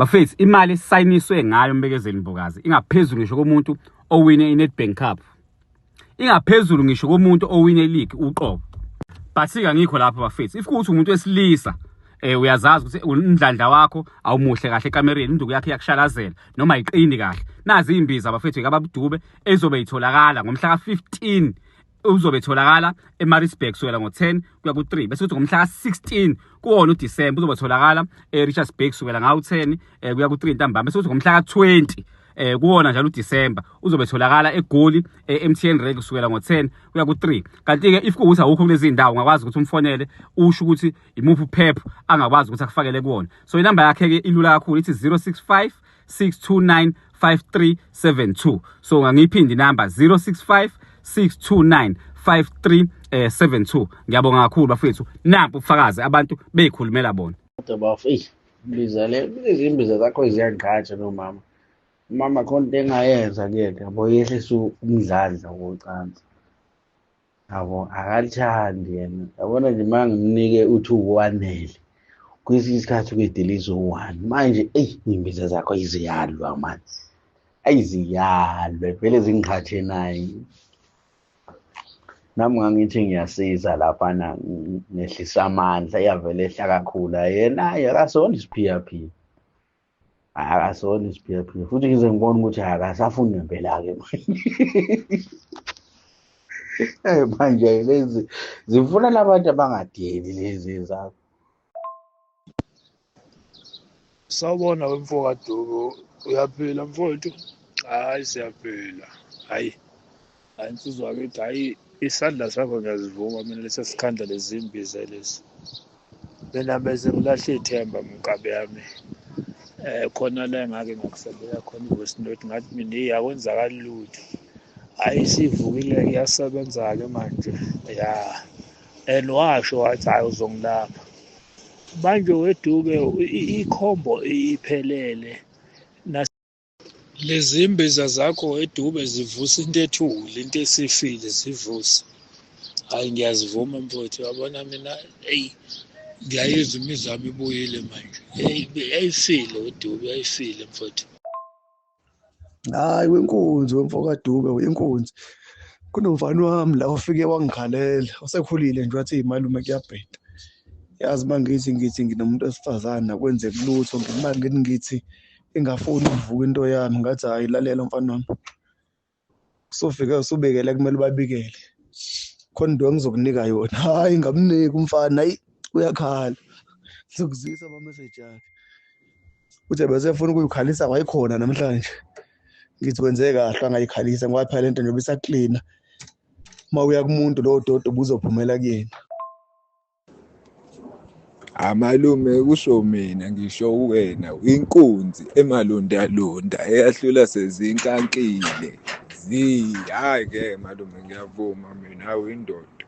Bafethu imali esisayiniswe ngayo Mbekezeli Mbokazi ingaphezulu ngisho komuntu owine iNedbank Cup. Ingaphezulu ngisho komuntu owine league uqobo. Basika ngikho lapho bafethu. If kuthi umuntu wesilisa uyazazi ukuthi umdlandla wakho awumuhle kahle ekamereni induku yakhe yakushalazela noma ayiqini kahle. Nazi imbiza bafethu kaBabudube ezobe itholakala ngomhla ka15 uzobe etholakala eMaritzburg kusukela ngo10 kuya ku3 bese kuthi ngomhla ka16 kuwona uDisemba uzobe etholakala eRichards Bay kusukela ngawu10 kuya ku3 ntambama bese kuthi ngomhla ka20 kuwona njalo uDisemba uzobe etholakala eGoli eMTN Reg kusukela ngo10 kuya ku3 kanti ke if kuuthi awukho kulezi indawo ungakwazi ukuthi umfonele usho ukuthi imuphi uPep angakwazi ukuthi akufakele kuona. So inamba yakhe ke ilula kakhulu ithi 065 629 5372. So ngangiphindi inamba 065 629 5372. Ngiyabonga kakhulu bafethu. Nampu ubufakazi abantu beyikhulumela bona. Kodwa bafethu imbiza lezi imbiza zakho ziyangqatsha nomama. Mama khona into engayenza kuyena yabo yehlisa umdlandla wocansi. Yabo akalithandi yena. Yabona nje mangimnike uthi uwanele. Kwesinye isikhathi kuyideliza u1. Manje imbiza zakho iziyalwa manje. Ayiziyalwe vele zingqatshe naye. Nami ngangithi ngiyasiza lapha na nehlisa amandla iyavele ehla kakhulu yena akasona isiphiyaphiya. Akasona isiphiyaphiya futhi ngize ngibona ukuthi akasafuni ngempela ke. Manje lezi zifuna labantu abangadeli lezi zakho. Sawubona wemfokaDuku uyaphila mfowethu? Hayi siyaphila. Hayi insizwa yakithi hayi isandla sakho ngiyazivuma mina lesi sikhanda lezimbiza lezi. Mina bese ngilahle ithemba mkabe yami. Khona la ngake ngakusabela khona iVoice ngathi mina iyakwenzakala lutho. Hayi sivukile kuyasebenza ke manje. Ya. Washo wathi hayi uzongilapha. Manje weduke ikhombo iphelele. Lezi imbiza zakho weDube zivusa into ethule into esifile zivusa. Hayi ngiyazivuma mfowethu yabona mina ngiyayizwa imizamo ibuyile manje. Ayifile weDube ayifile mfowethu. Hayi wenkunzi wemfokaDube uyinkunzi. Kunomfana wami la ufike wangikhalela osekhulile nje wathi imalume kuyabheda. Yazi mangithi nginomuntu wesifazana kwenzeka lutho ngimanje ngithi ingafuni ukuvuka into yami ngathi hayi lalela mfana wami. Sofika usubekele kumele babikele. Khona into engizokunika yona. Hayi ngamniki umfana hayi uyakhala. Ngizokuzisa ama message akhe. Uthe bese efuna ukuyikhalisa wayikhona namhlanje. Ngithi wenze kahle angayikhalisa ngoba phela lento nje bisa clean. Mawuya kumuntu lo dodo ubuzophumela kuyena. Amalume kusho mina ngisho wena inkunzi emalondalonda eyahlula sezinkankile hayi ke malume ngiyavuma mina awindoda.